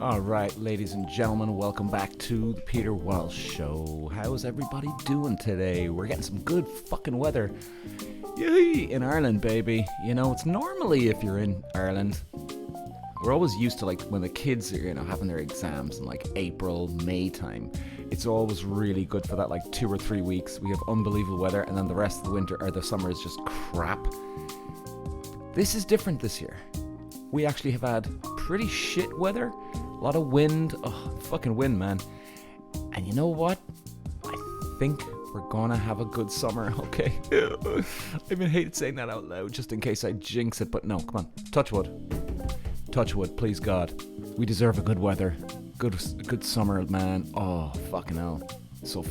Alright, ladies and gentlemen, welcome back to the Peter Walsh Show. How's everybody doing today? We're getting some good fucking weather. Yay! In Ireland, baby. You know, it's normally if you're in Ireland, we're always used to like when the kids are, having their exams in like April, May time. It's always really good for that like 2 or 3 weeks. We have unbelievable weather, and then the rest of the winter or the summer is just crap. This is different this year. We actually have had pretty shit weather. A lot of wind. Oh, fucking wind, man. And you know what? I think we're gonna have a good summer, okay? I even hated saying that out loud just in case I jinx it, but no, come on. Touch wood. Touch wood, please God. We deserve a good weather. Good summer, man. Oh, fucking hell. So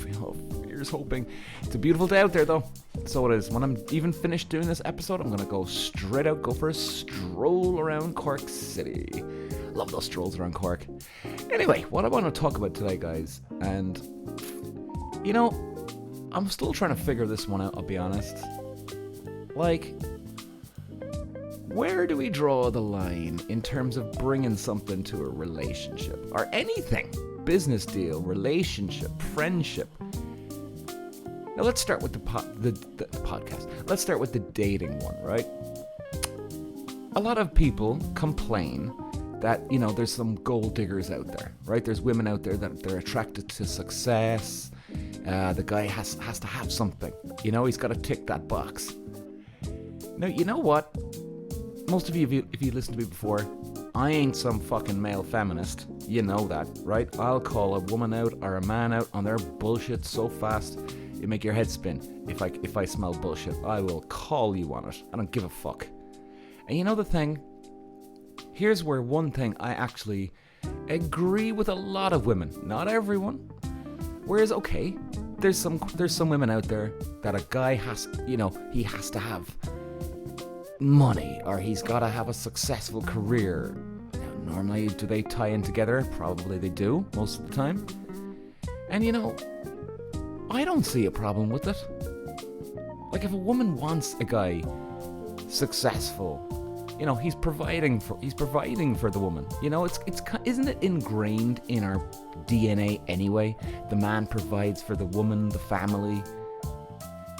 here's hoping. It's a beautiful day out there, though. So it is. When I'm even finished doing this episode, I'm going to go straight out, go for a stroll around Cork City. Love those strolls around Cork. Anyway, what I want to talk about today, guys, and, I'm still trying to figure this one out, I'll be honest. Like, where do we draw the line in terms of bringing something to a relationship? Or anything. Business deal, relationship, friendship. Now let's start with the podcast. Let's start with the dating one, right? A lot of people complain that, there's some gold diggers out there, right? There's women out there that they're attracted to success. The guy has to have something. He's got to tick that box. Now, you know what? Most of you, if you listened to me before, I ain't some fucking male feminist. You know that, right? I'll call a woman out or a man out on their bullshit so fast you make your head spin. If I smell bullshit, I will call you on it. I don't give a fuck. And you know the thing? Here's where one thing I actually agree with a lot of women. Not everyone. Whereas, okay, there's some women out there that a guy has, he has to have money, or he's got to have a successful career. Now, normally, do they tie in together? Probably they do, most of the time. And I don't see a problem with it. Like, if a woman wants a guy successful, he's providing for the woman. Isn't it ingrained in our DNA anyway? The man provides for the woman, the family.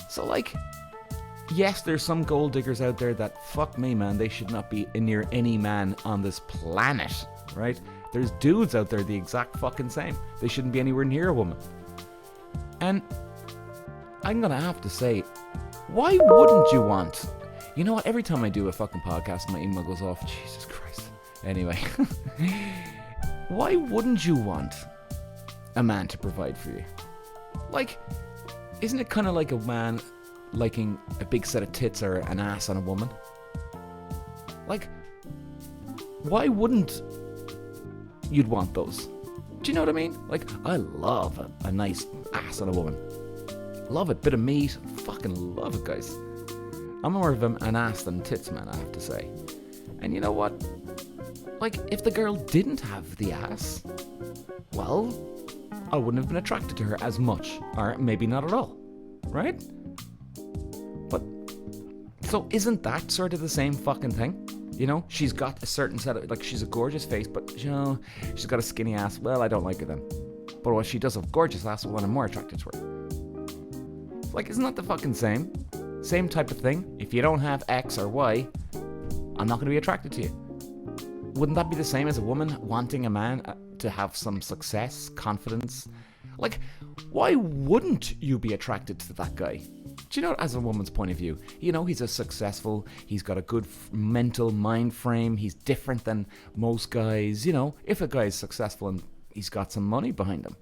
So, like, yes, there's some gold diggers out there that, fuck me, man, they should not be near any man on this planet, right? There's dudes out there the exact fucking same. They shouldn't be anywhere near a woman. And I'm gonna have to say, why wouldn't you want... You know what? Every time I do a fucking podcast, my email goes off. Jesus Christ. Anyway. Why wouldn't you want a man to provide for you? Like, isn't it kind of like a man liking a big set of tits or an ass on a woman? Like, why wouldn't you'd want those? Do you know what I mean? Like, I love a nice ass on a woman. Love it. Bit of meat. Fucking love it, guys. I'm more of an ass than tits, man, I have to say. And you know what? Like, if the girl didn't have the ass, well, I wouldn't have been attracted to her as much. Or maybe not at all. Right? But, so isn't that sort of the same fucking thing? She's got a certain set of, like, she's a gorgeous face, but, she's got a skinny ass. Well, I don't like her then. But what she does have gorgeous ass, well, I'm more attracted to her. Like, isn't that the fucking same? Same type of thing. If you don't have X or Y, I'm not going to be attracted to you. Wouldn't that be the same as a woman wanting a man to have some success, confidence? Like, why wouldn't you be attracted to that guy? Do you know, as a woman's point of view, he's a successful, he's got a good mental mind frame, he's different than most guys. If a guy is successful and he's got some money behind him,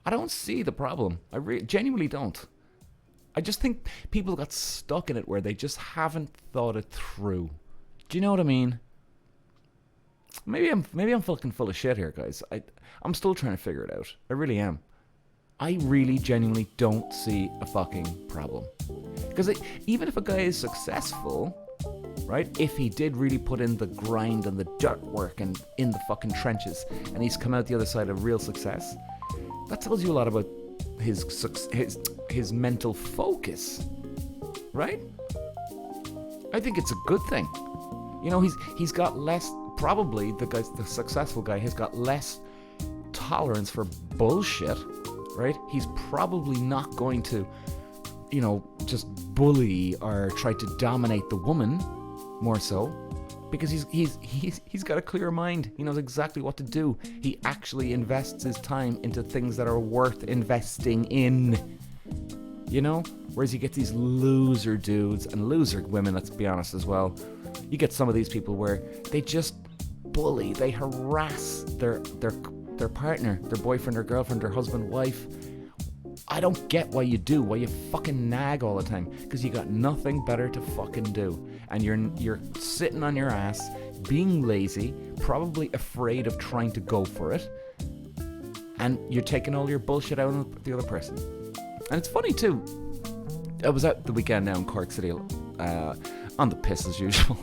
I don't see the problem. I genuinely don't. I just think people got stuck in it where they just haven't thought it through. Do you know what I mean? Maybe I'm fucking full of shit here, guys. I'm still trying to figure it out. I really am. I really genuinely don't see a fucking problem. Because even if a guy is successful, right? If he did really put in the grind and the dirt work and in the fucking trenches, and he's come out the other side of real success, that tells you a lot about his mental focus, right? I think it's a good thing. He's got less probably the successful guy has got less tolerance for bullshit, right? He's probably not going to, just bully or try to dominate the woman more so, because he's got a clear mind. He knows exactly what to do. He actually invests his time into things that are worth investing in. Whereas you get these loser dudes and loser women, let's be honest as well. You get some of these people where they just bully, they harass their partner, their boyfriend or girlfriend or husband, wife. I don't get why you fucking nag all the time, because you got nothing better to fucking do. And you're sitting on your ass, being lazy, probably afraid of trying to go for it, and you're taking all your bullshit out on the other person. And it's funny too, I was out the weekend now in Cork City, on the piss as usual.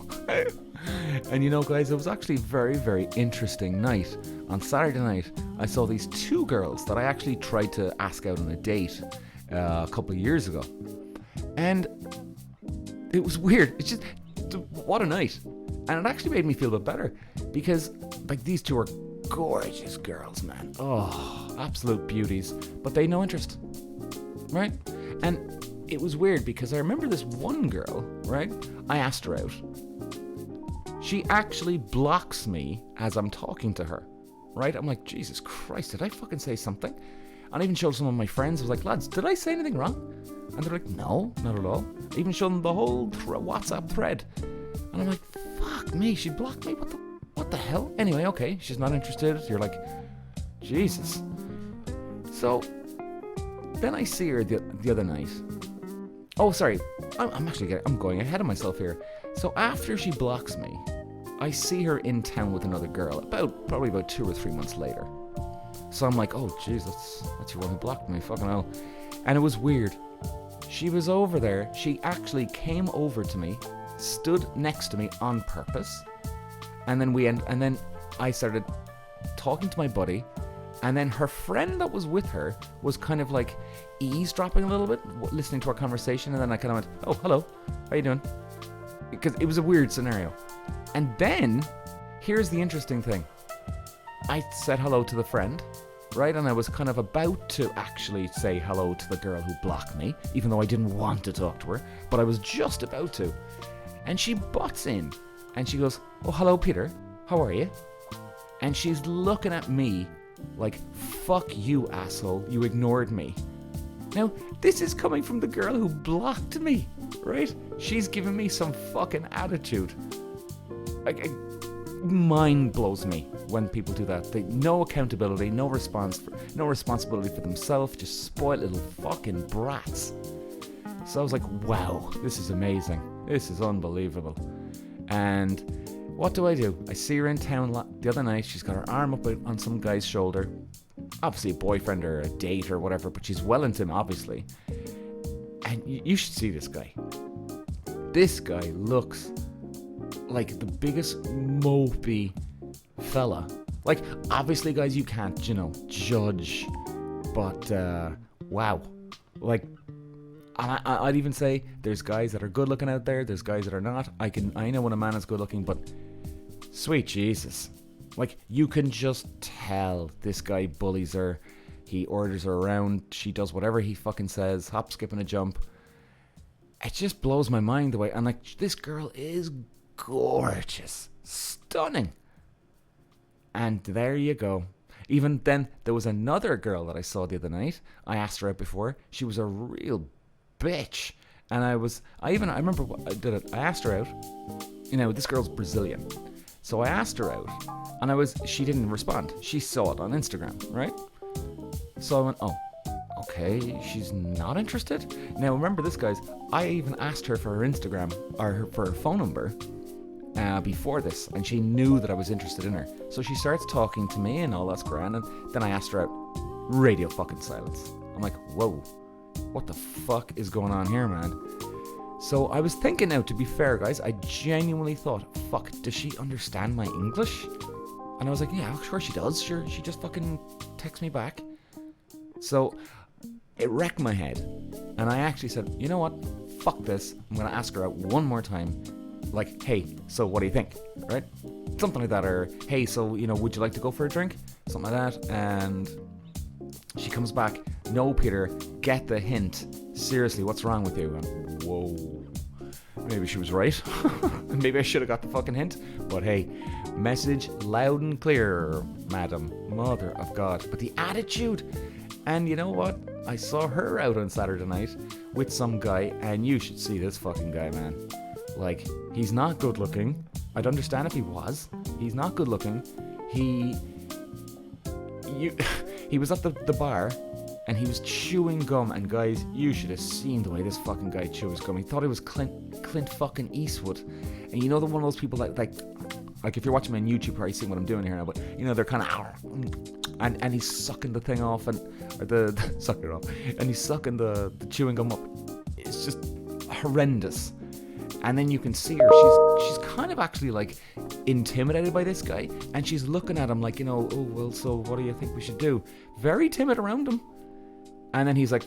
And guys, it was actually a very, very interesting night. On Saturday night, I saw these two girls that I actually tried to ask out on a date a couple of years ago. And it was weird. It's just, what a night. And it actually made me feel a bit better, because these two are gorgeous girls, man. Oh, absolute beauties. But they had no interest, right? And it was weird, because I remember this one girl, right? I asked her out. She actually blocks me as I'm talking to her, right? I'm like, Jesus Christ, did I fucking say something? And I even showed some of my friends. I was like, lads, did I say anything wrong? And they're like, no, not at all. I even showed them the whole WhatsApp thread. And I'm like, fuck me, she blocked me? What the hell? Anyway, okay, she's not interested. You're like, Jesus. So then I see her the other night. Oh, sorry. I'm going ahead of myself here. So after she blocks me, I see her in town with another girl, probably about 2 or 3 months later. So I'm like, oh, jeez, that's your one who blocked me, fucking hell. And it was weird. She was over there. She actually came over to me, stood next to me on purpose, and then I started talking to my buddy, and then her friend that was with her was kind of like eavesdropping a little bit, listening to our conversation, and then I kind of went, oh, hello, how you doing? Because it was a weird scenario. And then, here's the interesting thing. I said hello to the friend, right? And I was kind of about to actually say hello to the girl who blocked me, even though I didn't want to talk to her, but I was just about to. And she butts in, and she goes, oh, hello, Peter. How are you? And she's looking at me like, fuck you, asshole. You ignored me. Now, this is coming from the girl who blocked me, right? She's giving me some fucking attitude. Mind blows me when people do that. No accountability, no responsibility for themselves, just spoiled little fucking brats. So I was like, wow, this is amazing. This is unbelievable. And what do? I see her in town the other night. She's got her arm up on some guy's shoulder. Obviously a boyfriend or a date or whatever, but she's well into him, obviously. And you should see this guy. This guy looks like the biggest mopey fella. Like, obviously, guys, you can't, judge. But, wow. Like, I'd even say there's guys that are good looking out there. There's guys that are not. I know when a man is good looking, but sweet Jesus. Like, you can just tell this guy bullies her. He orders her around. She does whatever he fucking says. Hop, skip, and a jump. It just blows my mind away. And, like, this girl is gorgeous. Stunning. And there you go. Even then, there was another girl that I saw the other night. I asked her out before. She was a real bitch. And I remember what I did it. I asked her out. This girl's Brazilian. So I asked her out. And she didn't respond. She saw it on Instagram, right? So I went, oh, okay, she's not interested? Now remember this, guys, I even asked her for her Instagram, or for her phone number, before this, and she knew that I was interested in her. So she starts talking to me and all that's grand, and then I asked her out. Radio fucking silence. I'm like, whoa, what the fuck is going on here, man? So I was thinking now, to be fair, guys, I genuinely thought, fuck, does she understand my English? And I was like, yeah, sure she does. Sure, she just fucking texts me back. So it wrecked my head. And I actually said, you know what? Fuck this. I'm going to ask her out one more time. Like, hey, so what do you think? Right? Something like that. Or, hey, so, would you like to go for a drink? Something like that. And she comes back, no, Peter, get the hint. Seriously, what's wrong with you? And, whoa. Maybe she was right. Maybe I should have got the fucking hint. But hey, message loud and clear, madam, mother of God. But the attitude. And you know what? I saw her out on Saturday night with some guy, and you should see this fucking guy, man. Like, he's not good looking. I'd understand if he was. He's not good looking. He was at the bar, and he was chewing gum, and guys, you should have seen the way this fucking guy chews gum. He thought it was Clint fucking Eastwood. And you know the one of those people that, like if you're watching me on YouTube, probably seeing what I'm doing here now, but they're kind of, and he's sucking the thing off, sucking it off, and he's sucking the chewing gum up. It's just horrendous. And then you can see her, she's kind of actually like intimidated by this guy, and she's looking at him like, oh, well, so what do you think we should do? Very timid around him. And then he's like,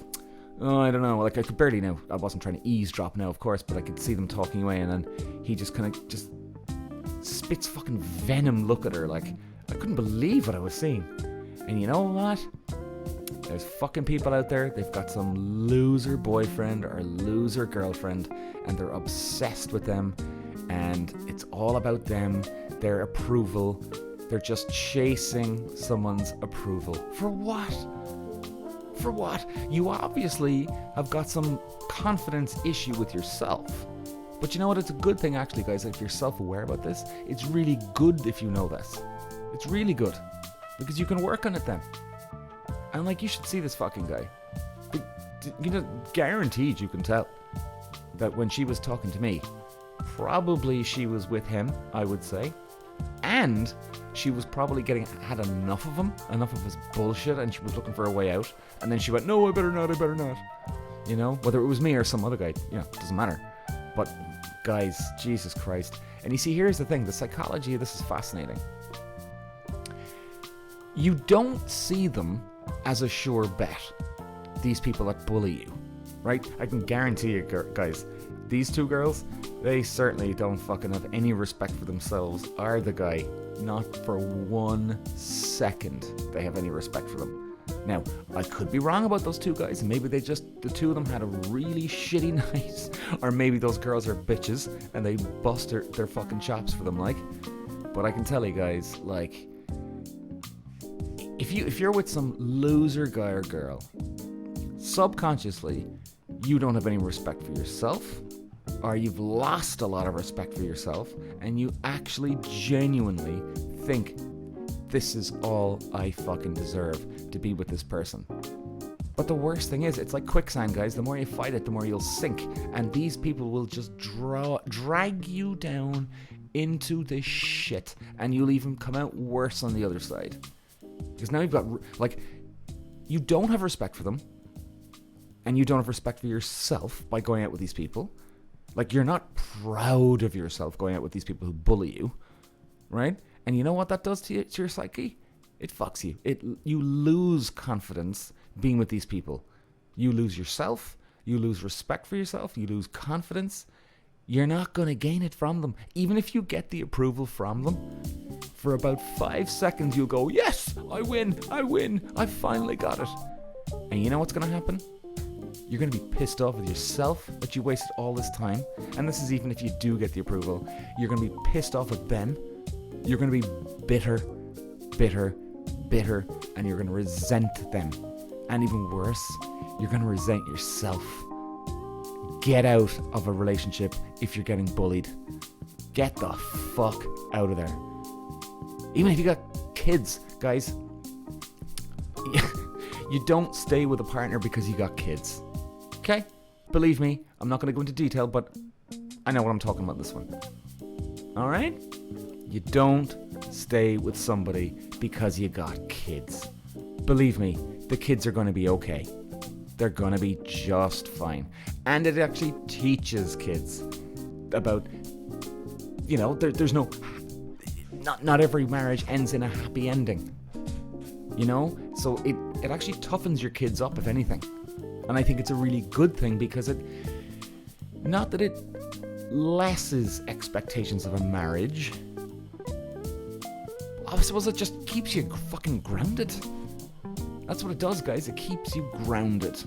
oh, I don't know, like I could barely know. I wasn't trying to eavesdrop now, of course, but I could see them talking away, and then he just kind of just spits fucking venom look at her. Like, I couldn't believe what I was seeing. And you know what? There's fucking people out there, they've got some loser boyfriend or loser girlfriend, and they're obsessed with them, and it's all about them, their approval. They're just chasing someone's approval. For what? For what? You obviously have got some confidence issue with yourself. But you know what? It's a good thing, actually, guys, if you're self-aware about this. It's really good if you know this. It's really good. Because you can work on it then. And, like, you should see this fucking guy. Guaranteed you can tell that when she was talking to me, probably she was with him, I would say. And she was probably had enough of him, enough of his bullshit, and she was looking for a way out. And then she went, no, I better not. Whether it was me or some other guy, it doesn't matter. But, guys, Jesus Christ. And you see, here's the thing, the psychology of this is fascinating. You don't see them as a sure bet, these people that bully you, right? I can guarantee you, guys, these two girls, they certainly don't fucking have any respect for themselves or the guy. Not for 1 second they have any respect for them. Now, I could be wrong about those two guys. Maybe the two of them had a really shitty night. Or maybe those girls are bitches and they bust their fucking chops for them, like. But I can tell you guys, like, if you're with some loser guy or girl, subconsciously, you don't have any respect for yourself, or you've lost a lot of respect for yourself, and you actually genuinely think, this is all I fucking deserve, to be with this person. But the worst thing is, it's like quicksand, guys. The more you fight it, the more you'll sink. And these people will just drag you down into the shit, and you'll even come out worse on the other side. Because now you've got, like, you don't have respect for them, and you don't have respect for yourself by going out with these people. Like, you're not proud of yourself going out with these people who bully you, right? And you know what that does to your psyche? It fucks you. You lose confidence being with these people. You lose yourself. You lose respect for yourself. You lose confidence. You're not going to gain it from them. Even if you get the approval from them, for about 5 seconds you'll go, yes, I win, I finally got it. And you know what's going to happen? You're going to be pissed off with yourself that you wasted all this time. And this is even if you do get the approval. You're going to be pissed off with them. You're going to be bitter, and you're going to resent them. And even worse, you're going to resent yourself. Get out of a relationship if you're getting bullied. Get the fuck out of there. Even if you got kids, guys, you don't stay with a partner because you got kids. Okay? Believe me, I'm not going to go into detail, but I know what I'm talking about this one. Alright? You don't stay with somebody because you got kids. Believe me, the kids are going to be okay. They're going to be just fine. And it actually teaches kids about, there's no... Not every marriage ends in a happy ending. So it actually toughens your kids up, if anything. And I think it's a really good thing because not that it lesses expectations of a marriage. I suppose it just keeps you fucking grounded. That's what it does, guys. It keeps you grounded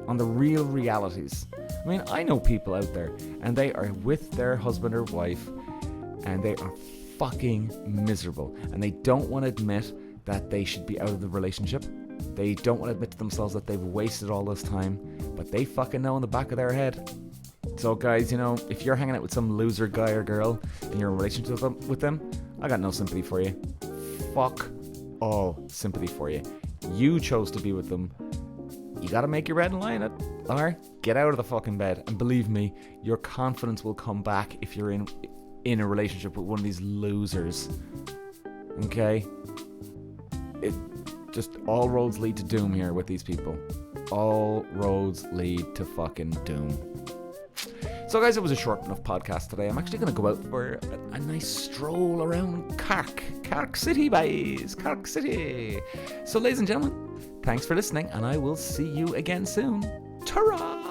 on the real realities. I mean, I know people out there, and they are with their husband or wife, and they are fucking miserable, and they don't want to admit that they should be out of the relationship. They don't want to admit to themselves that they've wasted all this time, but they fucking know in the back of their head. So guys, you know, if you're hanging out with some loser guy or girl and you're in a relationship with them, I got no sympathy for you. Fuck all sympathy for you. You chose to be with them. You gotta make your bed and lie in it. Or get out of the fucking bed. And believe me, your confidence will come back if you're in a relationship with one of these losers. Okay? It just, all roads lead to doom here with these people. All roads lead to fucking doom. So guys, it was a short enough podcast today. I'm actually going to go out for a nice stroll around Cork City, boys. Cork City. So ladies and gentlemen, thanks for listening, and I will see you again soon. Ta-ra!